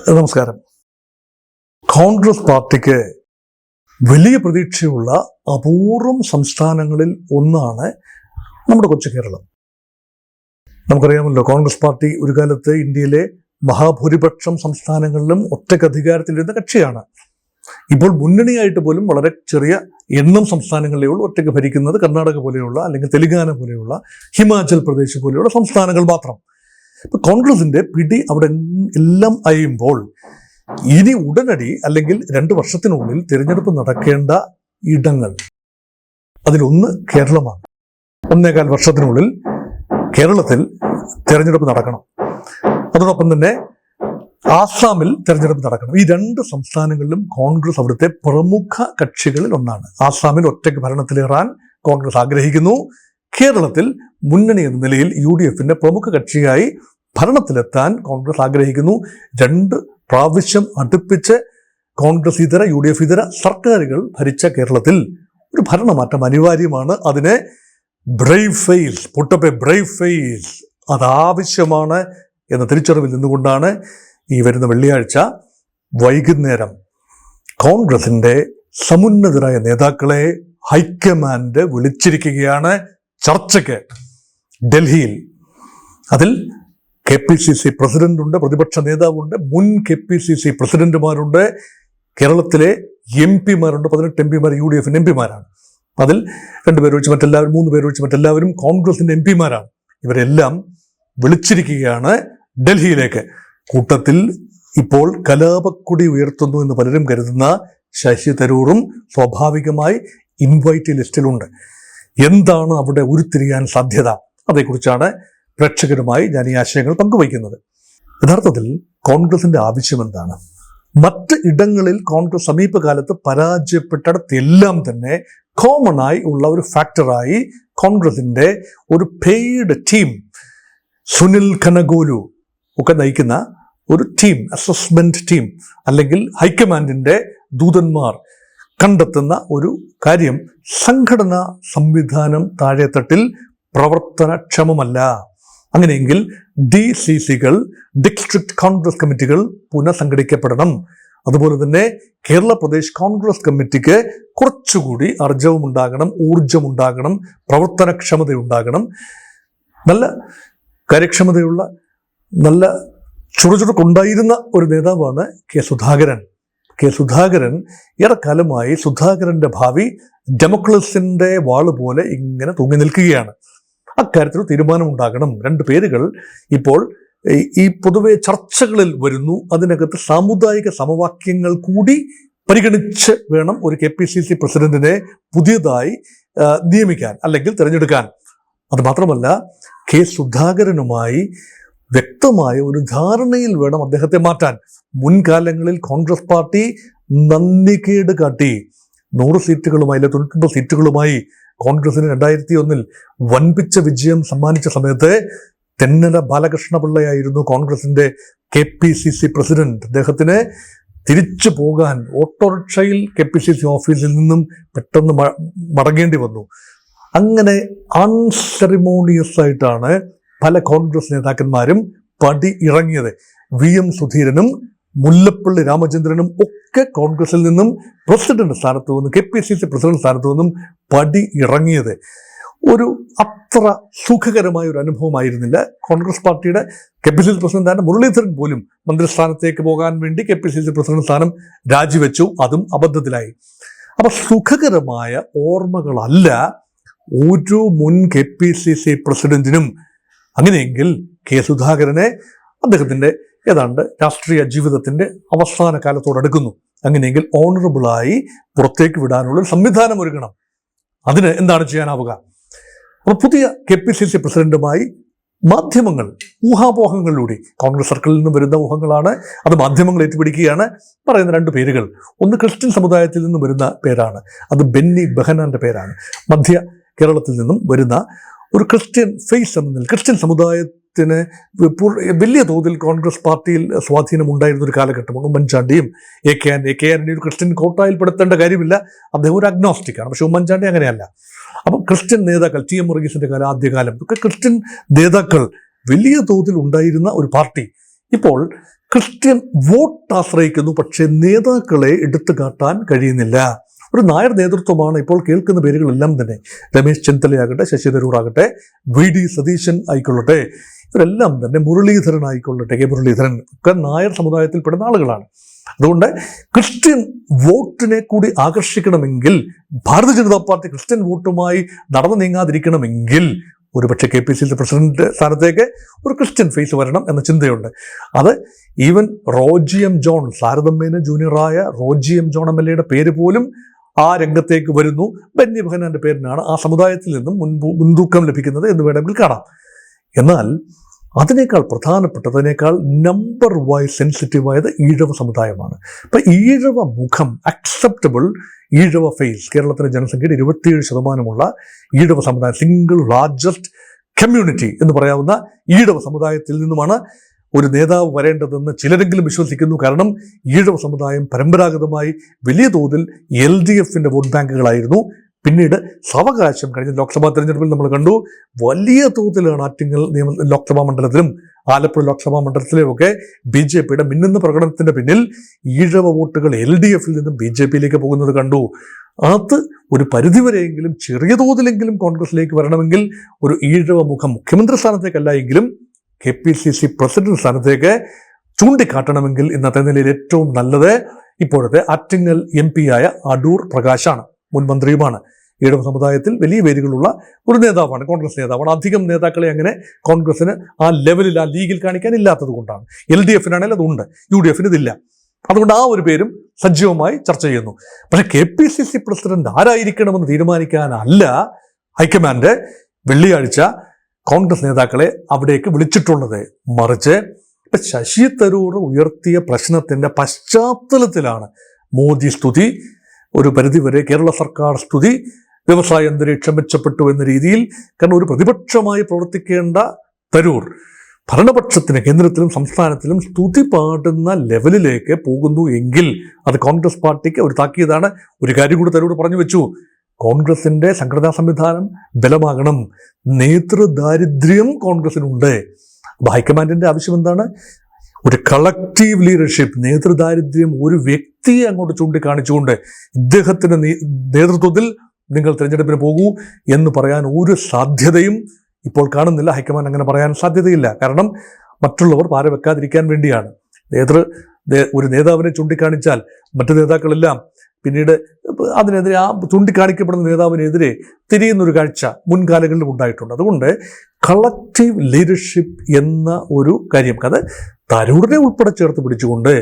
നമസ്കാരം. കോൺഗ്രസ് പാർട്ടിക്ക് വലിയ പ്രതീക്ഷയുള്ള അപൂർവം സംസ്ഥാനങ്ങളിൽ ഒന്നാണ് നമ്മുടെ കൊച്ചു കേരളം. നമുക്കറിയാമല്ലോ, കോൺഗ്രസ് പാർട്ടി ഒരു കാലത്ത് ഇന്ത്യയിലെ മഹാഭൂരിപക്ഷം സംസ്ഥാനങ്ങളിലും ഒറ്റയ്ക്ക് അധികാരത്തിലിരുന്ന കക്ഷിയാണ്. ഇപ്പോൾ മുന്നണിയായിട്ട് പോലും വളരെ ചെറിയ എണ്ണം സംസ്ഥാനങ്ങളിലേ ഉള്ളൂ ഒറ്റയ്ക്ക് ഭരിക്കുന്നത്. കർണാടക പോലെയുള്ള, അല്ലെങ്കിൽ തെലങ്കാന പോലെയുള്ള, ഹിമാചൽ പ്രദേശ് പോലെയുള്ള സംസ്ഥാനങ്ങൾ മാത്രം. ഇപ്പൊ കോൺഗ്രസിന്റെ പിടി അവിടെ എല്ലാം അയയുമ്പോൾ ഇനി ഉടനടി അല്ലെങ്കിൽ 2 വർഷത്തിനുള്ളിൽ തിരഞ്ഞെടുപ്പ് നടക്കേണ്ട ഇടങ്ങൾ അതിലൊന്ന് കേരളമാണ്. 1.25 വർഷത്തിനുള്ളിൽ കേരളത്തിൽ തിരഞ്ഞെടുപ്പ് നടക്കണം. അതോടൊപ്പം തന്നെ ആസാമിൽ തിരഞ്ഞെടുപ്പ് നടക്കണം. ഈ 2 സംസ്ഥാനങ്ങളിലും കോൺഗ്രസ് അവിടുത്തെ പ്രമുഖ കക്ഷികളിൽ ഒന്നാണ്. ആസാമിൽ ഒറ്റയ്ക്ക് ഭരണത്തിലേറാൻ കോൺഗ്രസ് ആഗ്രഹിക്കുന്നു. കേരളത്തിൽ മുന്നണി എന്ന നിലയിൽ UDFന്റെ പ്രമുഖ കക്ഷിയായി ഭരണത്തിലെത്താൻ കോൺഗ്രസ് ആഗ്രഹിക്കുന്നു. 2 പ്രാവശ്യം അടുപ്പിച്ച് കോൺഗ്രസ് ഇതര UDF ഇതര സർക്കാരുകൾ ഭരിച്ച കേരളത്തിൽ ഒരു ഭരണമാറ്റം അനിവാര്യമാണ്. അതിന് ബ്രേവ് ഫെയ്സ് അതാവശ്യമാണ് എന്ന തിരിച്ചറിവിൽ നിന്നുകൊണ്ടാണ് ഈ വരുന്ന വെള്ളിയാഴ്ച വൈകുന്നേരം കോൺഗ്രസിന്റെ സമുന്നതരായ നേതാക്കളെ ഹൈക്കമാൻഡ് വിളിച്ചിരിക്കുകയാണ് ചർച്ചയ്ക്ക് ഡൽഹിയിൽ. അതിൽ KPCC പ്രസിഡന്റുണ്ട്, പ്രതിപക്ഷ നേതാവുണ്ട്, മുൻ KPCC പ്രസിഡന്റുമാരുണ്ട്, കേരളത്തിലെ MP മാരുണ്ട്. 18 MP UDFന്റെ MP-മാരാണ്. അതിൽ 2 പേര് ഒഴിച്ച് മറ്റെല്ലാവരും, 3 പേര് ഒഴിച്ച് മറ്റെല്ലാവരും കോൺഗ്രസിന്റെ MP-മാരാണ്. ഇവരെല്ലാം വിളിച്ചിരിക്കുകയാണ് ഡൽഹിയിലേക്ക്. കൂട്ടത്തിൽ ഇപ്പോൾ കലാപക്കൊടി ഉയർത്തുന്നു എന്ന് പലരും കരുതുന്ന ശശി തരൂറും സ്വാഭാവികമായി ഇൻവൈറ്റ് ലിസ്റ്റിലുണ്ട്. എന്താണ് അവിടെ ഉരുത്തിരിയാൻ സാധ്യത? അതേക്കുറിച്ചാണ് പ്രേക്ഷകരുമായി ഞാൻ ഈ ആശയങ്ങൾ പങ്കുവയ്ക്കുന്നത്. യഥാർത്ഥത്തിൽ കോൺഗ്രസിന്റെ ആവശ്യം എന്താണ്? മറ്റ് ഇടങ്ങളിൽ കോൺഗ്രസ് സമീപകാലത്ത് പരാജയപ്പെട്ടിടത്തെല്ലാം തന്നെ കോമൺ ആയി ഉള്ള ഒരു ഫാക്ടറായി കോൺഗ്രസിന്റെ ഒരു പെയ്ഡ് ടീം, സുനിൽ കനഗോലു ഒക്കെ നയിക്കുന്ന ഒരു ടീം, അസസ്മെന്റ് ടീം, അല്ലെങ്കിൽ ഹൈക്കമാൻഡിന്റെ ദൂതന്മാർ കണ്ടെത്തുന്ന ഒരു കാര്യം, സംഘടനാ സംവിധാനം താഴെത്തട്ടിൽ പ്രവർത്തനക്ഷമമല്ല. അങ്ങനെയെങ്കിൽ DCCകൾ, ഡിസ്ട്രിക്ട് കോൺഗ്രസ് കമ്മിറ്റികൾ പുനഃസംഘടിക്കപ്പെടണം. അതുപോലെ തന്നെ കേരള പ്രദേശ് കോൺഗ്രസ് കമ്മിറ്റിക്ക് കുറച്ചുകൂടി ആർജവമുണ്ടാകണം, ഊർജമുണ്ടാകണം, പ്രവർത്തനക്ഷമതയുണ്ടാകണം. നല്ല കാര്യക്ഷമതയുള്ള, നല്ല ചുറുചുറുക്കുണ്ടായിരുന്ന ഒരു നേതാവാണ് കെ സുധാകരൻ. ഏറെക്കാലമായി സുധാകരന്റെ ഭാവി ഡെമോക്രസിന്റെ വാള് പോലെ ഇങ്ങനെ തൂങ്ങി നിൽക്കുകയാണ്. അക്കാര്യത്തിൽ തീരുമാനമുണ്ടാകണം. 2 പേരുകൾ ഇപ്പോൾ ഈ പൊതുവെ ചർച്ചകളിൽ വരുന്നു. അതിനകത്ത് സാമുദായിക സമവാക്യങ്ങൾ കൂടി പരിഗണിച്ച് വേണം ഒരു KPCC പ്രസിഡന്റിനെ പുതിയതായി നിയമിക്കാൻ അല്ലെങ്കിൽ തിരഞ്ഞെടുക്കാൻ. അത് മാത്രമല്ല, കെ സുധാകരനുമായി വ്യക്തമായ ഒരു ധാരണയിൽ വേണം അദ്ദേഹത്തെ മാറ്റാൻ. മുൻകാലങ്ങളിൽ കോൺഗ്രസ് പാർട്ടി നന്ദികേട് കാട്ടി 100 സീറ്റുകളുമായി, 99 സീറ്റുകളുമായി കോൺഗ്രസിന് 2001 വൻപിച്ച വിജയം സമ്മാനിച്ച സമയത്ത് തെന്നല ബാലകൃഷ്ണപിള്ളയായിരുന്നു കോൺഗ്രസിന്റെ KPCC പ്രസിഡന്റ്. അദ്ദേഹത്തിന് തിരിച്ചു പോകാൻ ഓട്ടോറിക്ഷയിൽ KPCC ഓഫീസിൽ നിന്നും പെട്ടെന്ന് മടങ്ങേണ്ടി വന്നു. അങ്ങനെ അൺസെറിമോണിയസ് ആയിട്ടാണ് പല കോൺഗ്രസ് നേതാക്കന്മാരും പടി ഇറങ്ങിയത്. VM സുധീരനും മുല്ലപ്പള്ളി രാമചന്ദ്രനും ഒക്കെ കോൺഗ്രസിൽ നിന്നും പ്രസിഡന്റ് സ്ഥാനത്ത് നിന്നും KPCC പ്രസിഡന്റ് സ്ഥാനത്ത് നിന്നും പടി ഇറങ്ങിയത് ഒരു അത്ര സുഖകരമായ ഒരു അനുഭവമായിരുന്നില്ല. കോൺഗ്രസ് പാർട്ടിയുടെ KPCC പ്രസിഡന്റായ മുരളീധരൻ പോലും മന്ത്രിസ്ഥാനത്തേക്ക് പോകാൻ വേണ്ടി KPCC പ്രസിഡന്റ് സ്ഥാനം രാജിവെച്ചു. അതും അബദ്ധത്തിലായി. അപ്പൊ സുഖകരമായ ഓർമ്മകളല്ല ഒരു മുൻ KPCC പ്രസിഡന്റിനും. അങ്ങനെയെങ്കിൽ കെ സുധാകരനെ അദ്ദേഹത്തിന്റെ ഏതാണ്ട് രാഷ്ട്രീയ ജീവിതത്തിന്റെ അവസാന കാലത്തോടടുക്കുന്നു. അങ്ങനെയെങ്കിൽ ഓണറബിളായി പുറത്തേക്ക് വിടാനുള്ള സംവിധാനം ഒരുക്കണം. അതിന് എന്താണ് ചെയ്യാനാവുക? അപ്പോൾ പുതിയ KPCC പ്രസിഡന്റുമായി മാധ്യമങ്ങൾ ഊഹാപോഹങ്ങളിലൂടെ, കോൺഗ്രസ് സർക്കിളിൽ നിന്നും വരുന്ന ഊഹങ്ങളാണ്, അത് മാധ്യമങ്ങൾ ഏറ്റുപിടിക്കുകയാണ്. പറയുന്ന 2 പേരുകൾ, ഒന്ന് ക്രിസ്ത്യൻ സമുദായത്തിൽ നിന്നും വരുന്ന പേരാണ്, അത് ബെന്നി ബെഹനാന്റെ പേരാണ്. മധ്യ കേരളത്തിൽ നിന്നും വരുന്ന ഒരു ക്രിസ്ത്യൻ ഫേസ് എന്ന നിലയിൽ ക്രിസ്ത്യൻ സമുദായത്തിന് വലിയ തോതിൽ കോൺഗ്രസ് പാർട്ടിയിൽ സ്വാധീനം ഉണ്ടായിരുന്ന ഒരു കാലഘട്ടമാണ്. ഉമ്മൻചാണ്ടിയും AK ആന്റണി ഒരു ക്രിസ്ത്യൻ കോട്ടായിൽപ്പെടുത്തേണ്ട കാര്യമില്ല, അദ്ദേഹം ഒരു അഗ്നോസ്റ്റിക്കാണ്. പക്ഷെ ഉമ്മൻചാണ്ടി അങ്ങനെയല്ല. അപ്പം ക്രിസ്ത്യൻ നേതാക്കൾ, TM വർഗീസിന്റെ ആദ്യകാലം ഒക്കെ ക്രിസ്ത്യൻ നേതാക്കൾ വലിയ തോതിൽ ഉണ്ടായിരുന്ന ഒരു പാർട്ടി ഇപ്പോൾ ക്രിസ്ത്യൻ വോട്ട് ആശ്രയിക്കുന്നു, പക്ഷേ നേതാക്കളെ എടുത്തു കാട്ടാൻ കഴിയുന്നില്ല. ഒരു നായർ നേതൃത്വമാണ് ഇപ്പോൾ കേൾക്കുന്ന പേരുകളെല്ലാം തന്നെ. രമേശ് ചെന്നിത്തലയാകട്ടെ, ശശി തരൂർ ആകട്ടെ, VD സതീശൻ ആയിക്കൊള്ളട്ടെ, ഇവരെല്ലാം തന്നെ, മുരളീധരൻ ആയിക്കൊള്ളട്ടെ, കെ മുരളീധരൻ ഒക്കെ നായർ സമുദായത്തിൽപ്പെടുന്ന ആളുകളാണ്. അതുകൊണ്ട് ക്രിസ്ത്യൻ വോട്ടിനെ കൂടി ആകർഷിക്കണമെങ്കിൽ, ഭാരതീയ ജനതാ പാർട്ടി ക്രിസ്ത്യൻ വോട്ടുമായി നടന്നു നീങ്ങാതിരിക്കണമെങ്കിൽ ഒരുപക്ഷെ KPCC പ്രസിഡന്റ് സ്ഥാനത്തേക്ക് ഒരു ക്രിസ്ത്യൻ ഫേസ് വരണം എന്ന ചിന്തയുണ്ട്. അത് ഈവൻ റോജി എം ജോൺ, താരതമ്യേന ജൂനിയറായ റോജി എം ജോൺ MLA പേര് പോലും ആ രംഗത്തേക്ക് വരുന്നു. ബെന്നി ബെഹനാന്റെ പേരിനാണ് ആ സമുദായത്തിൽ നിന്നും മുൻതൂക്കം ലഭിക്കുന്നത് എന്ന് വേണമെങ്കിൽ കാണാം. എന്നാൽ അതിനേക്കാൾ പ്രധാനപ്പെട്ടതിനേക്കാൾ നമ്പർ വൈസ് സെൻസിറ്റീവായത് ഈഴവ സമുദായമാണ്. ഇപ്പം ഈഴവ മുഖം, അക്സെപ്റ്റബിൾ ഈഴവ ഫേസ്, കേരളത്തിലെ ജനസംഖ്യയുടെ 27% ഈഴവ സമുദായം, സിംഗിൾ ലാർജസ്റ്റ് കമ്മ്യൂണിറ്റി എന്ന് പറയാവുന്ന ഈഴവ സമുദായത്തിൽ നിന്നുമാണ് ഒരു നേതാവ് വരേണ്ടതെന്ന് ചിലരെങ്കിലും വിശ്വസിക്കുന്നു. കാരണം ഈഴവ സമുദായം പരമ്പരാഗതമായി വലിയ തോതിൽ LDFന്റെ വോട്ട് ബാങ്കുകളായിരുന്നു. പിന്നീട് സാവകാശം കഴിഞ്ഞ ലോക്സഭാ തെരഞ്ഞെടുപ്പിൽ നമ്മൾ കണ്ടു, വലിയ തോതിലാണ് ആറ്റിങ്ങൽ ലോക്സഭാ മണ്ഡലത്തിലും ആലപ്പുഴ ലോക്സഭാ മണ്ഡലത്തിലുമൊക്കെ BJPയുടെ മിന്നുന്ന പ്രകടനത്തിന്റെ പിന്നിൽ ഈഴവ വോട്ടുകൾ LDFൽ നിന്നും BJPയിലേക്ക് പോകുന്നത് കണ്ടു. അത് ഒരു പരിധിവരെയെങ്കിലും ചെറിയ തോതിലെങ്കിലും കോൺഗ്രസിലേക്ക് വരണമെങ്കിൽ ഒരു ഈഴവ മുഖം മുഖ്യമന്ത്രി സ്ഥാനത്തേക്കല്ല എങ്കിലും KPCC പ്രസിഡന്റ് സ്ഥാനത്തേക്ക് ചൂണ്ടിക്കാട്ടണമെങ്കിൽ ഇന്നത്തെ നിലയിൽ ഏറ്റവും നല്ലത് ഇപ്പോഴത്തെ ആറ്റിങ്ങൽ MP ആയ അടൂർ പ്രകാശാണ്. മുൻ മന്ത്രിയുമാണ്. ഈഴവ സമുദായത്തിൽ വലിയ വേരുകളുള്ള ഒരു നേതാവാണ്, കോൺഗ്രസ് നേതാവാണ്. അധികം നേതാക്കളെ അങ്ങനെ കോൺഗ്രസിന് ആ ലെവലിൽ, ആ ലീഗിൽ കാണിക്കാൻ ഇല്ലാത്തത് കൊണ്ടാണ്. LDFനാണെങ്കിൽ അതുണ്ട്, UDFന് ഇതില്ല. അതുകൊണ്ട് ആ ഒരു പേരും സജീവമായി ചർച്ച ചെയ്യുന്നു. പക്ഷെ KPCC പ്രസിഡന്റ് ആരായിരിക്കണമെന്ന് തീരുമാനിക്കാനല്ല ഹൈക്കമാൻഡ് വെള്ളിയാഴ്ച കോൺഗ്രസ് നേതാക്കളെ അവിടേക്ക് വിളിച്ചിട്ടുള്ളത്. മറിച്ച് ഇപ്പൊ ശശി തരൂർ ഉയർത്തിയ പ്രശ്നത്തിന്റെ പശ്ചാത്തലത്തിലാണ് മോദി സ്തുതി, ഒരു പരിധിവരെ കേരള സർക്കാർ സ്തുതി, വ്യവസായ അന്തരീക്ഷം മെച്ചപ്പെട്ടു എന്ന രീതിയിൽ. കാരണം ഒരു പ്രതിപക്ഷമായി പ്രവർത്തിക്കേണ്ട തരൂർ ഭരണപക്ഷത്തിന് കേന്ദ്രത്തിലും സംസ്ഥാനത്തിലും സ്തുതി പാടുന്ന ലെവലിലേക്ക് പോകുന്നു എങ്കിൽ അത് കോൺഗ്രസ് പാർട്ടിക്ക് ഒരു താക്കീതാണ്. ഒരു കാര്യം കൂടി തരൂർ പറഞ്ഞു വെച്ചു, കോൺഗ്രസിന്റെ സംഘടനാ സംവിധാനം ബലമാകണം, നേതൃദാരിദ്ര്യം കോൺഗ്രസിനുണ്ട്. അപ്പൊ ഹൈക്കമാൻഡിന്റെ ആവശ്യം എന്താണ്? ഒരു കളക്റ്റീവ് ലീഡർഷിപ്പ്, നേതൃദാരിദ്ര്യം ഒരു വ്യക്തിയെ അങ്ങോട്ട് ചൂണ്ടിക്കാണിച്ചുകൊണ്ട് ഇദ്ദേഹത്തിന്റെ നേതൃത്വത്തിൽ നിങ്ങൾ തിരഞ്ഞെടുപ്പിന് പോകൂ എന്ന് പറയാൻ ഒരു സാധ്യതയും ഇപ്പോൾ കാണുന്നില്ല. ഹൈക്കമാൻഡ് അങ്ങനെ പറയാൻ സാധ്യതയില്ല. കാരണം മറ്റുള്ളവർ പാര വെക്കാതിരിക്കാൻ വേണ്ടിയാണ്. ഒരു നേതാവിനെ ചൂണ്ടിക്കാണിച്ചാൽ മറ്റു നേതാക്കളെല്ലാം പിന്നീട് അതിനെതിരെ, ആ ചൂണ്ടിക്കാണിക്കപ്പെടുന്ന നേതാവിനെതിരെ തിരിയുന്നൊരു കാഴ്ച മുൻകാലങ്ങളിലും ഉണ്ടായിട്ടുണ്ട്. അതുകൊണ്ട് കളക്റ്റീവ് ലീഡർഷിപ്പ് എന്ന ഒരു കാര്യം, അത് തരൂരിനെ ഉൾപ്പെടെ ചേർത്ത് പിടിച്ചുകൊണ്ട്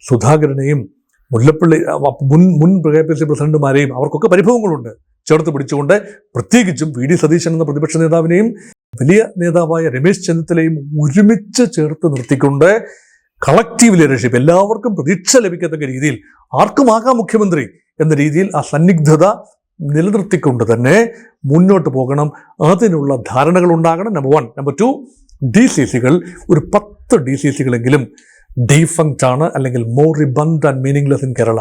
സുധാകരനെയും മുല്ലപ്പള്ളി മുൻ KPCC പ്രസിഡന്റുമാരെയും, അവർക്കൊക്കെ പരിഭവങ്ങളുണ്ട്, ചേർത്ത് പിടിച്ചുകൊണ്ട് പ്രത്യേകിച്ചും VD സതീശൻ എന്ന പ്രതിപക്ഷ നേതാവിനെയും വലിയ നേതാവായ രമേശ് ചെന്നിത്തലയും ഒരുമിച്ച് ചേർത്ത് നിർത്തിക്കൊണ്ട് കളക്റ്റീവ് ലീഡർഷിപ്പ്, എല്ലാവർക്കും പ്രതീക്ഷ ലഭിക്കത്തക്ക രീതിയിൽ ആർക്കുമാകാം മുഖ്യമന്ത്രി എന്ന രീതിയിൽ ആ സന്നിഗ്ധത നിലനിർത്തിക്കൊണ്ട് തന്നെ മുന്നോട്ട് പോകണം. അതിനുള്ള ധാരണകൾ ഉണ്ടാകണം. നമ്പർ 1. നമ്പർ 2, DCCകൾ ഒരു 10 DCCകളെങ്കിലും ഡീഫങ്ക്റ്റ് ആണ്, അല്ലെങ്കിൽ മോറിബണ്ട് ആൻഡ് മീനിങ്ലെസ് ഇൻ കേരള.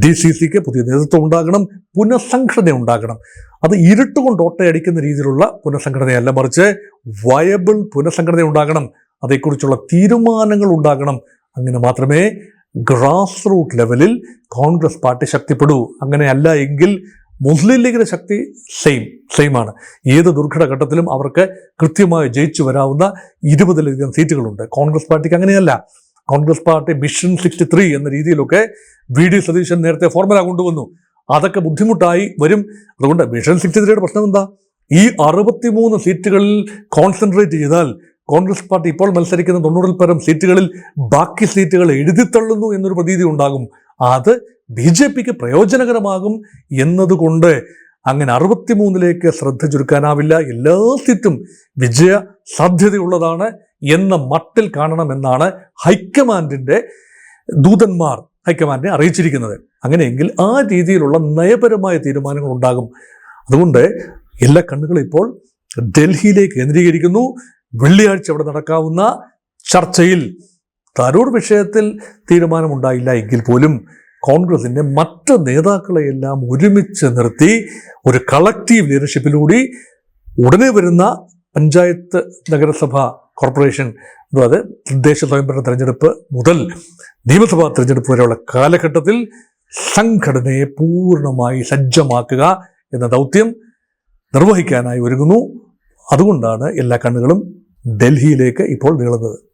DCCക്ക് പുതിയ നേതൃത്വം ഉണ്ടാകണം, പുനഃസംഘടന ഉണ്ടാകണം. അത് ഇരുട്ടുകൊണ്ട് ഓട്ടയടിക്കുന്ന രീതിയിലുള്ള പുനഃസംഘടനയല്ല, മറിച്ച് വയബിൾ പുനഃസംഘടന ഉണ്ടാകണം. അതേക്കുറിച്ചുള്ള തീരുമാനങ്ങൾ ഉണ്ടാകണം. അങ്ങനെ മാത്രമേ ഗ്രാസ് റൂട്ട് ലെവലിൽ കോൺഗ്രസ് പാർട്ടി ശക്തിപ്പെടൂ. അങ്ങനെയല്ല എങ്കിൽ മുസ്ലിം ലീഗിന്റെ ശക്തി സെയിമാണ്. ഏത് ദുർഘടഘട്ടത്തിലും അവർക്ക് കൃത്യമായി ജയിച്ചു വരാവുന്ന 20ലധികം സീറ്റുകളുണ്ട്. കോൺഗ്രസ് പാർട്ടിക്ക് അങ്ങനെയല്ല. കോൺഗ്രസ് പാർട്ടി മിഷൻ 63 എന്ന രീതിയിലൊക്കെ VD സതീശൻ നേരത്തെ ഫോർമുല കൊണ്ടുവന്നു. അതൊക്കെ ബുദ്ധിമുട്ടായി വരും. അതുകൊണ്ട് മിഷൻ 63യുടെ പ്രശ്നം എന്താ? ഈ 63 സീറ്റുകളിൽ കോൺസെൻട്രേറ്റ് ചെയ്താൽ കോൺഗ്രസ് പാർട്ടി ഇപ്പോൾ മത്സരിക്കുന്ന 90-ൽ പരം സീറ്റുകളിൽ ബാക്കി സീറ്റുകൾ എഴുതിത്തള്ളുന്നു എന്നൊരു പ്രതീതി ഉണ്ടാകും. അത് BJPക്ക് പ്രയോജനകരമാകും എന്നതുകൊണ്ട് അങ്ങനെ 63ലേക്ക് ശ്രദ്ധ ചുരുക്കാനാവില്ല. എല്ലാ സീറ്റും വിജയ സാധ്യതയുള്ളതാണ് എന്ന മട്ടിൽ കാണണമെന്നാണ് ഹൈക്കമാൻഡിന്റെ ദൂതന്മാർ ഹൈക്കമാൻഡിനെ അറിയിച്ചിരിക്കുന്നത്. അങ്ങനെയെങ്കിൽ ആ രീതിയിലുള്ള നയപരമായ തീരുമാനങ്ങൾ ഉണ്ടാകും. അതുകൊണ്ട് എല്ലാ കണ്ണുകളും ഇപ്പോൾ ഡൽഹിയിലേക്ക് കേന്ദ്രീകരിക്കുന്നു. വെള്ളിയാഴ്ച അവിടെ നടക്കാവുന്ന ചർച്ചയിൽ തരൂർ വിഷയത്തിൽ തീരുമാനമുണ്ടായില്ല എങ്കിൽ പോലും കോൺഗ്രസിന്റെ മറ്റ് നേതാക്കളെയെല്ലാം ഒരുമിച്ച് നിർത്തി ഒരു കളക്റ്റീവ് ലീഡർഷിപ്പിലൂടെ ഉടനെ വരുന്ന പഞ്ചായത്ത്, നഗരസഭ, കോർപ്പറേഷൻ അതായത് തദ്ദേശ സ്വയംഭരണ തെരഞ്ഞെടുപ്പ് മുതൽ നിയമസഭാ തെരഞ്ഞെടുപ്പ് വരെയുള്ള കാലഘട്ടത്തിൽ സംഘടനയെ പൂർണ്ണമായി സജ്ജമാക്കുക എന്ന ദൗത്യം നിർവഹിക്കാനായി ഒരുങ്ങുന്നു. അതുകൊണ്ടാണ് എല്ലാ കണ്ണുകളും ഡൽഹിയിലേക്ക് ഇപ്പോൾ നീളുന്നത്.